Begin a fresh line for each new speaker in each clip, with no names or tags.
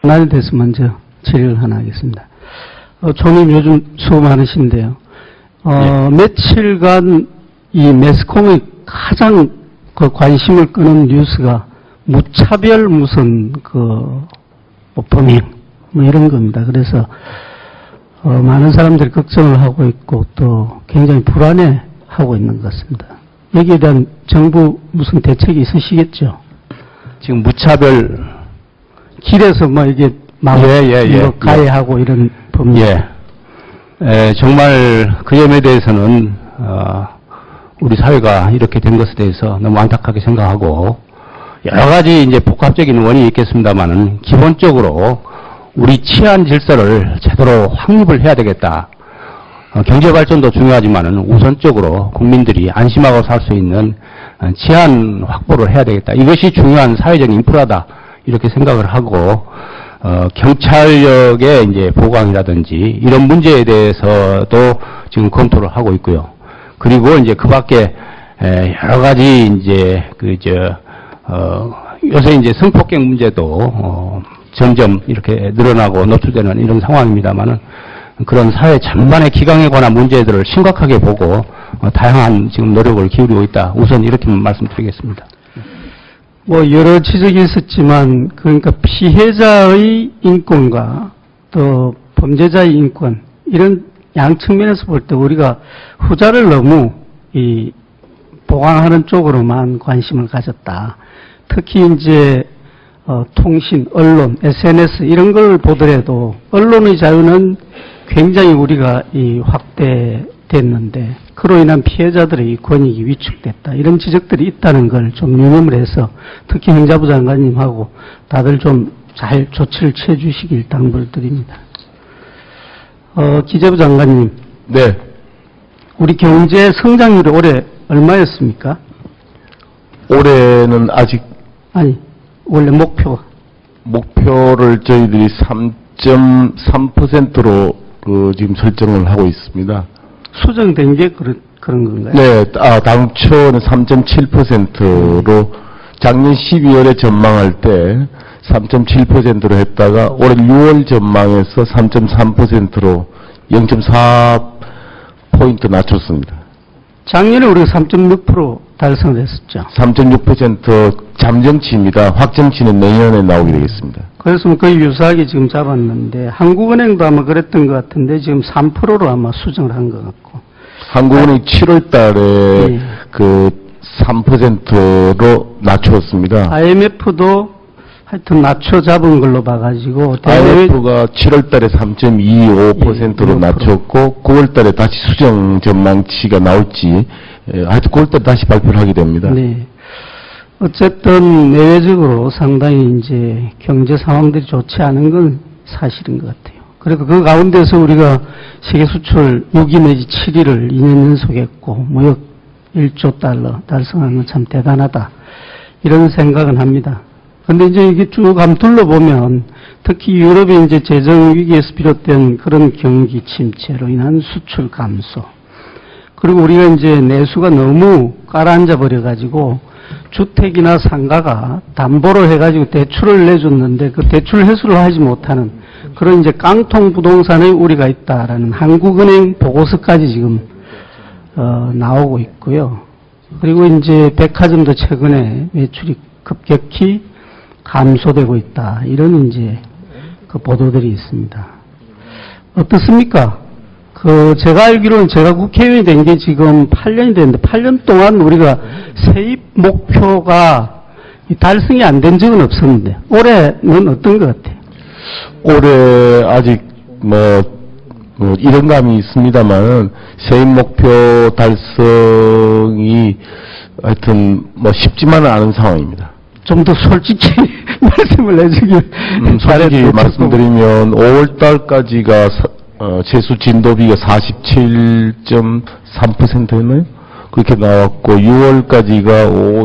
난에 대해서 먼저 질의를 하나 하겠습니다. 총님 요즘 수고 많으신데요. 며칠간 이 매스컴의 가장 그 관심을 끄는 뉴스가 무차별 무슨 범행 뭐 이런 겁니다. 그래서 많은 사람들이 걱정을 하고 있고 또 굉장히 불안해하고 있는 것 같습니다. 여기에 대한 정부 무슨 대책이 있으시겠죠?
지금 무차별
길에서 뭐 이게 막 가해하고 이런 범죄.
정말 그 점에 대해서는 우리 사회가 이렇게 된 것에 대해서 너무 안타깝게 생각하고 여러 가지 이제 복합적인 원인이 있겠습니다만은 기본적으로 우리 치안 질서를 제대로 확립을 해야 되겠다. 경제 발전도 중요하지만은 우선적으로 국민들이 안심하고 살 수 있는 치안 확보를 해야 되겠다. 이것이 중요한 사회적 인프라다. 이렇게 생각을 하고 경찰력의 이제 보강이라든지 이런 문제에 대해서도 지금 검토를 하고 있고요. 그리고 이제 그 밖에 여러 가지 이제 요새 이제 성폭행 문제도 점점 이렇게 늘어나고 노출되는 이런 상황입니다만은 그런 사회 전반의 기강에 관한 문제들을 심각하게 보고 다양한 지금 노력을 기울이고 있다. 우선 이렇게 말씀드리겠습니다.
뭐 여러 지적이 있었지만 그러니까 피해자의 인권과 또 범죄자의 인권 이런 양 측면에서 볼 때 우리가 후자를 너무 보강하는 쪽으로만 관심을 가졌다. 특히 이제 통신, 언론, SNS 이런 걸 보더라도 언론의 자유는 굉장히 우리가 확대됐는데 그로 인한 피해자들의 권익이 위축됐다. 이런 지적들이 있다는 걸 좀 유념을 해서 특히 행자부 장관님하고 다들 좀 잘 조치를 취해 주시길 당부를 드립니다. 기재부 장관님.
네.
우리 경제 성장률이 올해 얼마였습니까?
올해는 아직
아니 원래
목표를 저희들이 3.3%로 지금 설정을 하고 있습니다.
수정된 게 그런 건가요?
네, 당초는 3.7%로 작년 12월에 전망할 때 3.7%로 했다가 올해 6월 전망에서 3.3%로 0.4포인트 낮췄습니다.
작년에 우리가 3.6% 달성을 했었죠.
3.6% 잠정치입니다. 확정치는 내년에 나오게 되겠습니다.
그래서 거의 유사하게 지금 잡았는데 한국은행도 아마 그랬던 것 같은데 지금 3%로 아마 수정을 한 것 같고.
한국은행이 7월 달에 3%로 낮추었습니다.
IMF도 하여튼 낮춰 잡은 걸로 봐가지고.
IMF가 7월 달에 3.25%로 낮췄고 9월 달에 다시 수정 전망치가 나올지 하여튼 9월 달에 다시 발표를 하게 됩니다.
네. 어쨌든 내외적으로 상당히 이제 경제 상황들이 좋지 않은 건 사실인 것 같아요. 그리고 그 가운데서 우리가 세계 수출 6위 내지 7위를 2년 연속했고 무역 1조 달러 달성한 건 참 대단하다. 이런 생각은 합니다. 근데 이제 이게 쭉 한번 둘러보면 특히 유럽의 이제 재정 위기에서 비롯된 그런 경기 침체로 인한 수출 감소. 그리고 우리가 이제 내수가 너무 깔아앉아 버려가지고 주택이나 상가가 담보로 해가지고 대출을 내줬는데 그 대출 회수를 하지 못하는 그런 이제 깡통 부동산의 우리가 있다라는 한국은행 보고서까지 지금 나오고 있고요. 그리고 이제 백화점도 최근에 매출이 급격히 감소되고 있다. 이런 이제 그 보도들이 있습니다. 어떻습니까? 제가 알기로는 제가 국회의원이 된 게 지금 8년이 됐는데 8년 동안 우리가 세입 목표가 달성이 안 된 적은 없었는데 올해는 어떤 것 같아요?
올해 아직 이런 감이 있습니다만 세입 목표 달성이 하여튼 쉽지만은 않은 상황입니다.
좀 더 솔직히 말씀을 해주길
솔직히 말씀드리면 5월 달까지가 세수 진도비가 47.3%였나요? 그렇게 나왔고 6월까지가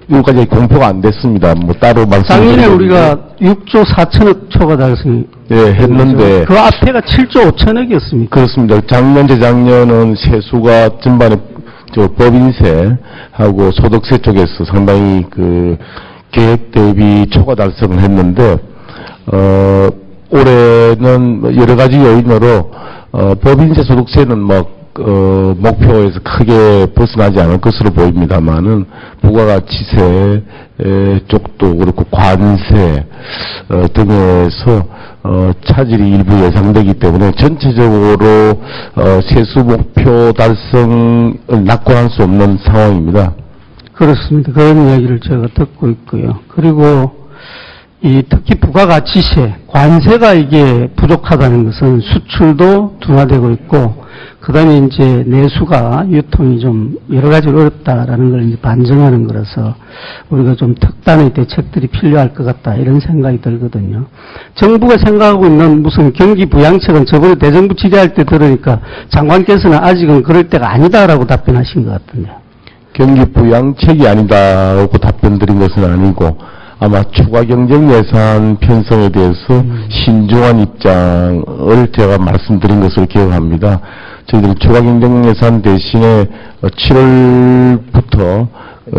6월까지 공표가 안 됐습니다. 따로
작년에 우리가 6조 4천억 초과 달성이
했는데
그 앞에가 7조 5천억이었습니다.
그렇습니다. 작년 재작년은 세수가 전반에 법인세하고 소득세 쪽에서 상당히 계획 대비 초과 달성을 했는데 올해는 여러 가지 요인으로 법인세 소득세는 목표에서 크게 벗어나지 않을 것으로 보입니다만은 부가가치세 쪽도 그렇고 관세 등에서 차질이 일부 예상되기 때문에 전체적으로 세수 목표 달성을 낙관할 수 없는 상황입니다.
그렇습니다. 그런 이야기를 제가 듣고 있고요. 그리고 특히 부가가치세, 관세가 이게 부족하다는 것은 수출도 둔화되고 있고, 그 다음에 이제 내수가 유통이 좀 여러 가지 어렵다라는 걸 이제 반증하는 거라서 우리가 좀 특단의 대책들이 필요할 것 같다 이런 생각이 들거든요. 정부가 생각하고 있는 무슨 경기 부양책은 저번에 대정부 질의할 때 들으니까 장관께서는 아직은 그럴 때가 아니다라고 답변하신 것 같은데요.
경기 부양책이 아니다라고 답변 드린 것은 아니고 아마 추가 경정 예산 편성에 대해서 신중한 입장을 제가 말씀드린 것으로 기억합니다. 저희들이 추가 경정 예산 대신에 7월부터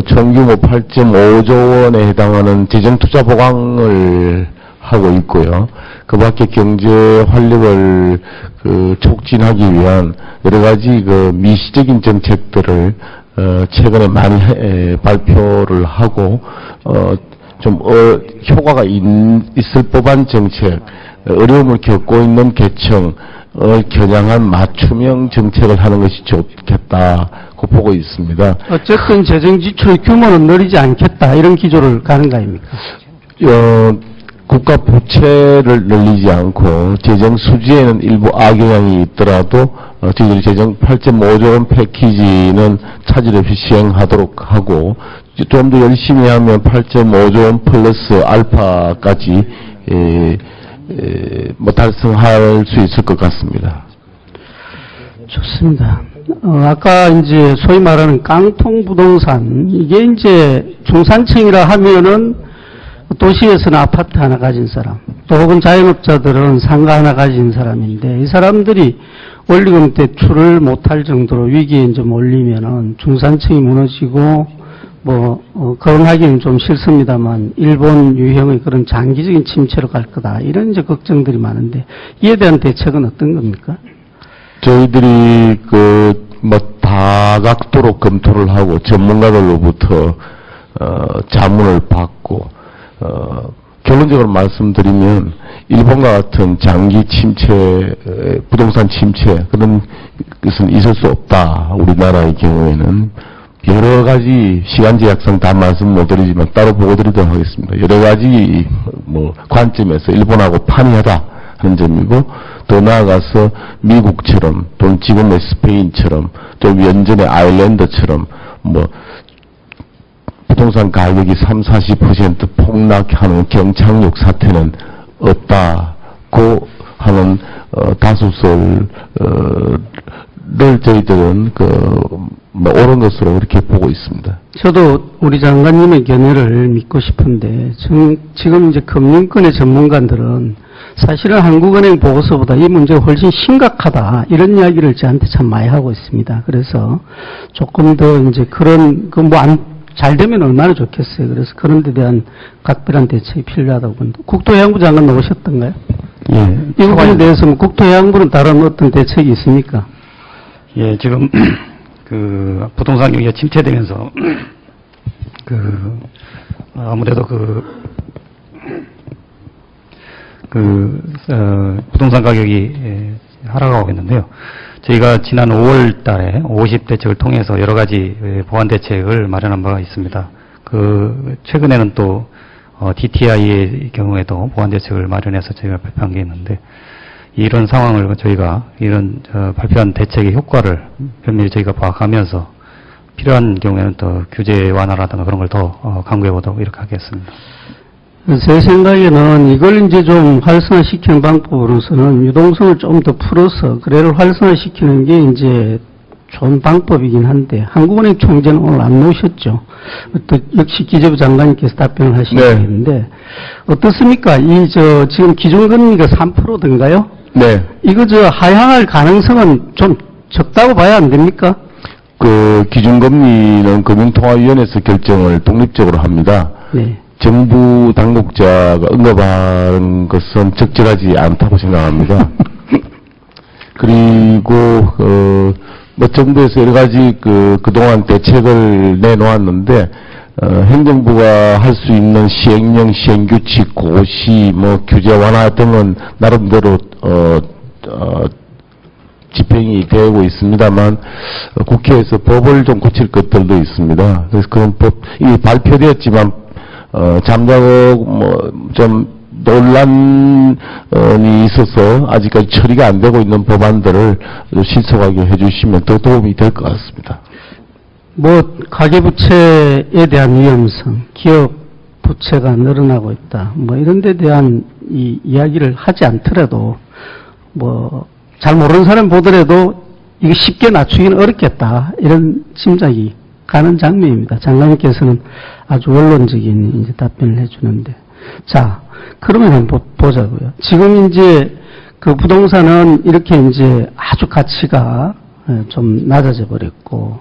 총규모 8.5조 원에 해당하는 재정 투자 보강을 하고 있고요. 그 밖에 경제 활력을 촉진하기 위한 여러 가지 미시적인 정책들을 최근에 많이 발표를 하고 좀 효과가 있을 법한 정책, 어려움을 겪고 있는 계층을 겨냥한 맞춤형 정책을 하는 것이 좋겠다고 보고 있습니다.
어쨌든 재정 지출 규모는 늘리지 않겠다 이런 기조를 가는 거 아닙니까?
국가 부채를 늘리지 않고 재정 수지에는 일부 악영향이 있더라도 저희들이 재정 8.5조 원 패키지는 차질 없이 시행하도록 하고 좀 더 열심히 하면 8.5조 원 플러스 알파까지 달성할 수 있을 것 같습니다.
좋습니다. 아까 이제 소위 말하는 깡통 부동산, 이게 이제 중산층이라 하면은 도시에서는 아파트 하나 가진 사람, 또 혹은 자영업자들은 상가 하나 가진 사람인데, 이 사람들이 원리금 대출을 못할 정도로 위기에 이제 몰리면은 중산층이 무너지고, 거론하기는 좀 싫습니다만, 일본 유형의 그런 장기적인 침체로 갈 거다. 이런 이제 걱정들이 많은데, 이에 대한 대책은 어떤 겁니까?
저희들이 다각도로 검토를 하고 전문가들로부터 자문을 받고 결론적으로 말씀드리면 일본과 같은 장기 침체, 부동산 침체 그런 것은 있을 수 없다. 우리나라의 경우에는 여러 가지 시간 제약상 다 말씀 못 드리지만 따로 보고 드리도록 하겠습니다. 여러 가지 관점에서 일본하고 판이하다 하는 점이고, 더 나아가서 미국처럼 또는 지금의 스페인처럼 좀 연전의 아일랜드처럼 부동산 가격이 30-40% 폭락하는 경착륙 사태는 없다고 하는 다수설을 저희들은 옳은 것으로 이렇게 보고 있습니다.
저도 우리 장관님의 견해를 믿고 싶은데, 지금 이제 금융권의 전문가들은 사실은 한국은행 보고서보다 이 문제가 훨씬 심각하다, 이런 이야기를 저한테 참 많이 하고 있습니다. 그래서 조금 더 이제 잘 되면 얼마나 좋겠어요. 그래서 그런 데 대한 각별한 대책이 필요하다고 봅니다. 국토해양부 장관 나오셨던가요?
예.
이 부분에 대해서 국토해양부는 다른 어떤 대책이 있습니까?
예, 지금 부동산 경기가 침체되면서 아무래도 부동산 가격이 하락하고 있는데요. 저희가 지난 5월 달에 50대책을 통해서 여러 가지 보완 대책을 마련한 바가 있습니다. 최근에는 또 DTI의 경우에도 보완 대책을 마련해서 저희가 발표한 게 있는데, 이런 상황을 저희가 이런 발표한 대책의 효과를 면밀히 저희가 파악하면서 필요한 경우에는 또 규제 완화라든가 그런 걸 더 강구해 보도록 이렇게 하겠습니다.
제 생각에는 이걸 이제 좀 활성화시키는 방법으로서는 유동성을 좀 더 풀어서 거래를 활성화시키는 게 이제 좋은 방법이긴 한데, 한국은행 총재는 오늘 안 나오셨죠. 또 역시 기재부 장관님께서 답변을 하시겠는데, 어떻습니까? 지금 기준금리가 3%든가요?
네.
이거 하향할 가능성은 좀 적다고 봐야 안 됩니까?
기준금리는 금융통화위원회에서 결정을 독립적으로 합니다.
네.
정부 당국자가 언급한 것은 적절하지 않다고 생각합니다. 그리고 뭐 정부에서 여러 가지 그동안 대책을 내놓았는데 행정부가 할 수 있는 시행령, 시행규칙, 고시, 뭐 규제 완화 등은 나름대로 집행이 되고 있습니다만 국회에서 법을 좀 고칠 것들도 있습니다. 그래서 그런 법이 발표되었지만 잠자고 뭐 좀 논란이 있어서 아직까지 처리가 안 되고 있는 법안들을 신속하게 해주시면 더 도움이 될 것 같습니다.
뭐 가계부채에 대한 위험성, 기업 부채가 늘어나고 있다, 뭐 이런 데 대한 이야기를 하지 않더라도 뭐 잘 모르는 사람 보더라도 이거 쉽게 낮추기는 어렵겠다, 이런 짐작이 가는 장면입니다. 장관님께서는 아주 원론적인 이제 답변을 해주는데, 자, 그러면 한번 보자고요. 지금 이제 그 부동산은 이렇게 이제 아주 가치가 좀 낮아져 버렸고,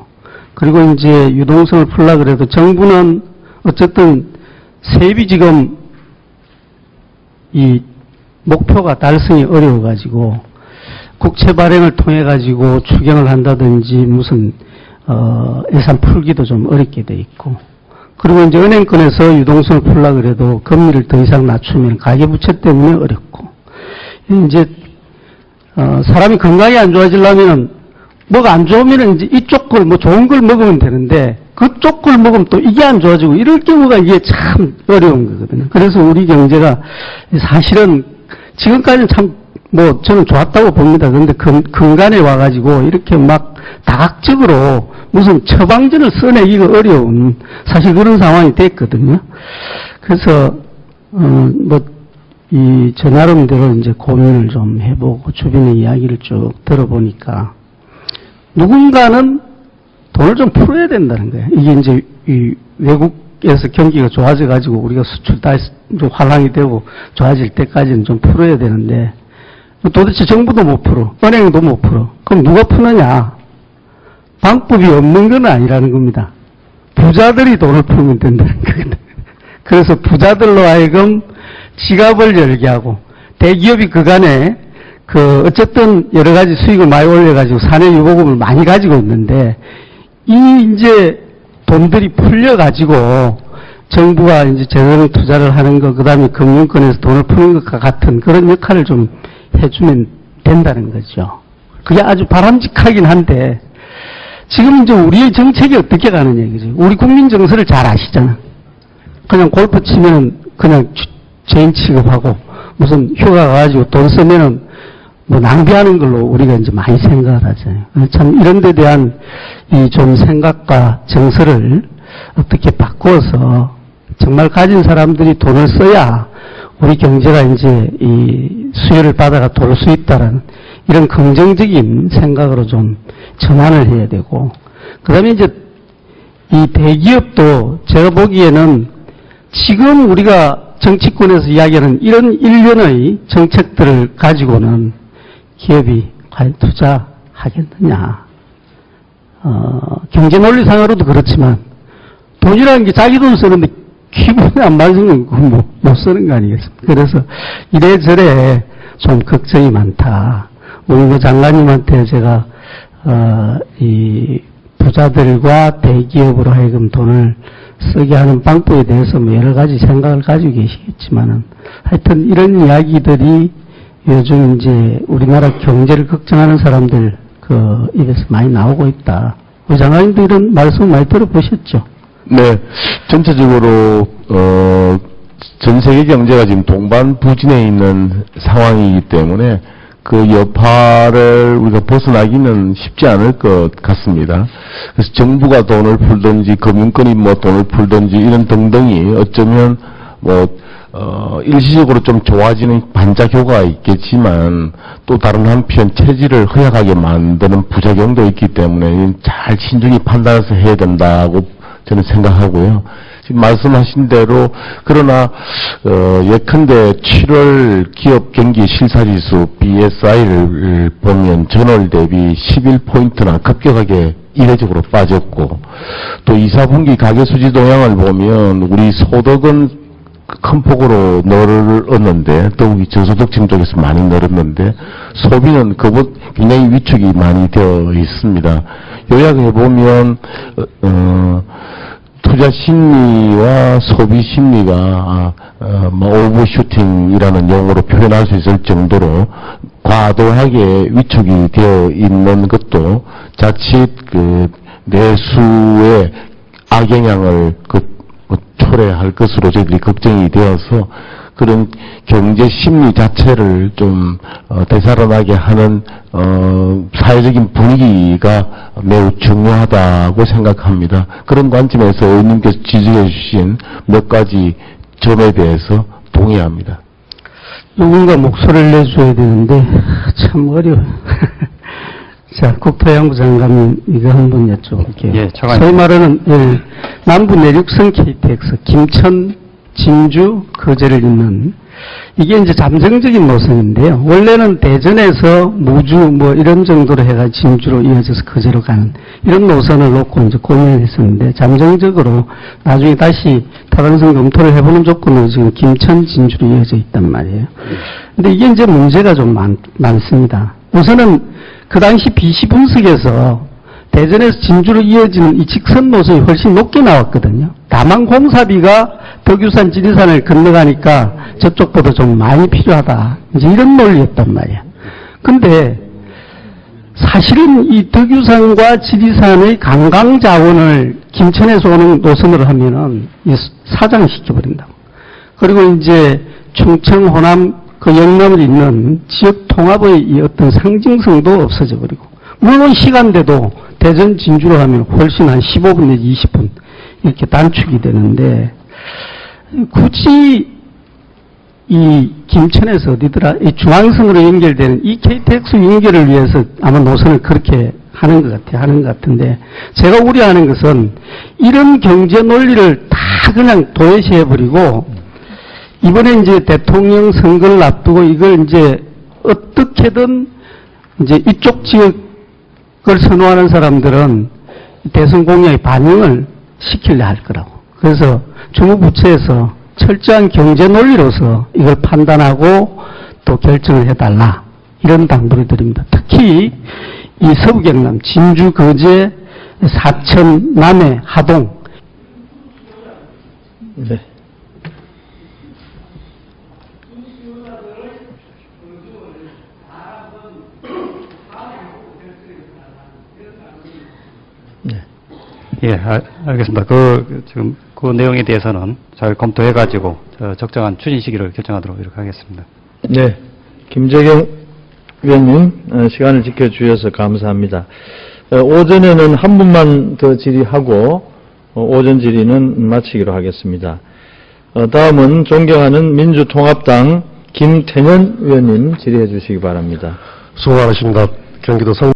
그리고 이제 유동성을 풀려고 그래도 정부는 어쨌든 세입이 지금 이 목표가 달성이 어려워가지고 국채 발행을 통해 가지고 추경을 한다든지 무슨 예산 풀기도 좀 어렵게 돼 있고, 그리고 이제 은행권에서 유동성을 풀려고 그래도 금리를 더 이상 낮추면 가계부채 때문에 어렵고, 이제 사람이 건강이 안 좋아지려면 뭐가 안 좋으면 이제 이쪽 걸 뭐 좋은 걸 먹으면 되는데 그쪽 걸 먹으면 또 이게 안 좋아지고, 이럴 경우가 이게 참 어려운 거거든요. 그래서 우리 경제가 사실은 지금까지는 참 뭐 저는 좋았다고 봅니다. 그런데 근간에 와가지고 이렇게 막 다각적으로 무슨 처방전을 써내기가 어려운 사실 그런 상황이 됐거든요. 그래서 뭐 저 나름대로 이제 고민을 좀 해보고 주변의 이야기를 쭉 들어보니까 누군가는 돈을 좀 풀어야 된다는 거예요. 이게 이제 이 외국에서 경기가 좋아져가지고 우리가 수출 다 활황이 되고 좋아질 때까지는 좀 풀어야 되는데 도대체 정부도 못 풀어, 은행도 못 풀어. 그럼 누가 푸느냐? 방법이 없는 건 아니라는 겁니다. 부자들이 돈을 풀면 된다는 거거든요. 그래서 부자들로 하여금 지갑을 열게 하고, 대기업이 그간에 어쨌든 여러 가지 수익을 많이 올려가지고 사내 유보금을 많이 가지고 있는데, 이제 돈들이 풀려가지고 정부가 이제 제대로 투자를 하는 거, 그 다음에 금융권에서 돈을 푸는 것과 같은 그런 역할을 좀 해주면 된다는 거죠. 그게 아주 바람직하긴 한데, 지금 이제 우리의 정책이 어떻게 가느냐 이거죠. 우리 국민 정서를 잘 아시잖아. 그냥 골프 치면은 그냥 죄인 취급하고, 무슨 휴가 가가지고 돈 쓰면은 뭐 낭비하는 걸로 우리가 이제 많이 생각을 하잖아요. 참 이런 데 대한 이 좀 생각과 정서를 어떻게 바꾸어서 정말 가진 사람들이 돈을 써야 우리 경제가 이제 이 수혜를 받아가 돌 수 있다라는 이런 긍정적인 생각으로 좀 전환을 해야 되고, 그 다음에 이제 이 대기업도 제가 보기에는 지금 우리가 정치권에서 이야기하는 이런 일련의 정책들을 가지고는 기업이 과연 투자하겠느냐. 경제 논리상으로도 그렇지만 돈이라는 게 자기 돈 쓰는데 기분이 안 맞으면 그건 못 쓰는 거 아니겠습니까? 그래서 이래저래 좀 걱정이 많다. 우리 장관님한테 제가 이 부자들과 대기업으로 하여금 돈을 쓰게 하는 방법에 대해서 뭐 여러 가지 생각을 가지고 계시겠지만은 하여튼 이런 이야기들이 요즘 이제 우리나라 경제를 걱정하는 사람들 입에서 많이 나오고 있다. 우리 장관님도 이런 말씀 많이 들어보셨죠?
네, 전체적으로 전 세계 경제가 지금 동반부진해 있는 상황이기 때문에 그 여파를 우리가 벗어나기는 쉽지 않을 것 같습니다. 그래서 정부가 돈을 풀든지 금융권이 뭐 돈을 풀든지 이런 등등이 어쩌면 뭐 일시적으로 좀 좋아지는 반작 효과가 있겠지만 또 다른 한편 체질을 허약하게 만드는 부작용도 있기 때문에 잘 신중히 판단해서 해야 된다고 저는 생각하고요. 지금 말씀하신 대로 그러나 예컨대 7월 기업 경기 실사지수 BSI를 보면 전월 대비 11포인트나 급격하게 이례적으로 빠졌고, 또 2, 4분기 가계수지 동향을 보면 우리 소득은 큰 폭으로 늘었는데, 더욱이 저소득층 쪽에서 많이 늘었는데, 소비는 그것 굉장히 위축이 많이 되어 있습니다. 요약해보면, 투자 심리와 소비 심리가, 오버슈팅이라는 용어로 표현할 수 있을 정도로 과도하게 위축이 되어 있는 것도 자칫 내수의 악영향을 초래할 것으로 저희들이 걱정이 되어서 그런 경제 심리 자체를 좀 되살아나게 하는 사회적인 분위기가 매우 중요하다고 생각합니다. 그런 관점에서 의원님께서 지적해 주신 몇 가지 점에 대해서 동의합니다.
누군가 목소리를 내줘야 되는데 참 어려워요. 자, 국토해양부 장관님 이거 한번 여쭤볼게요.
예, 차관님.
소위 말하는 남부 내륙선 KTX 김천, 진주, 거제를 잇는 이게 이제 잠정적인 노선인데요. 원래는 대전에서 무주 뭐 이런 정도로 해가 진주로 이어져서 거제로 가는 이런 노선을 놓고 이제 고민을 했었는데 잠정적으로 나중에 다시 타당성 검토를 해보는 조건으로 지금 김천, 진주로 이어져 있단 말이에요. 근데 이게 이제 문제가 좀 많습니다. 우선은 그 당시 BC 분석에서 대전에서 진주로 이어지는 이 직선 노선이 훨씬 높게 나왔거든요. 다만 공사비가 덕유산, 지리산을 건너가니까 저쪽보다 좀 많이 필요하다. 이제 이런 논리였단 말이야. 근데 사실은 이 덕유산과 지리산의 관광 자원을 김천에서 오는 노선으로 하면은 사장시켜버린다고. 그리고 이제 충청, 호남, 그 영남을 잇는 지역 통합의 이 어떤 상징성도 없어져 버리고. 물론 시간대도 대전, 진주로 하면 훨씬 한 15분 내지 20분 이렇게 단축이 되는데 굳이 이 김천에서 어디더라? 이 중앙선으로 연결되는 이 KTX 연결을 위해서 아마 노선을 그렇게 하는 것 같아요. 하는 것 같은데 제가 우려하는 것은 이런 경제 논리를 다 그냥 도외시해버리고 이번에 이제 대통령 선거를 앞두고 이걸 이제 어떻게든 이제 이쪽 지역을 선호하는 사람들은 대선 공약에 반영을 시키려 할 거라고. 그래서 주무부처에서 철저한 경제 논리로서 이걸 판단하고 또 결정을 해달라. 이런 당부를 드립니다. 특히 이 서부 경남, 진주, 거제, 사천, 남해, 하동.
네.
예, 알겠습니다. 지금 그 내용에 대해서는 잘 검토해가지고 적정한 추진 시기를 결정하도록 이렇게 하겠습니다.
네. 김재경 위원님, 시간을 지켜주셔서 감사합니다. 오전에는 한 분만 더 질의하고, 오전 질의는 마치기로 하겠습니다. 다음은 존경하는 민주통합당 김태년 위원님 질의해 주시기 바랍니다.
수고 많으십니다. 경기도 성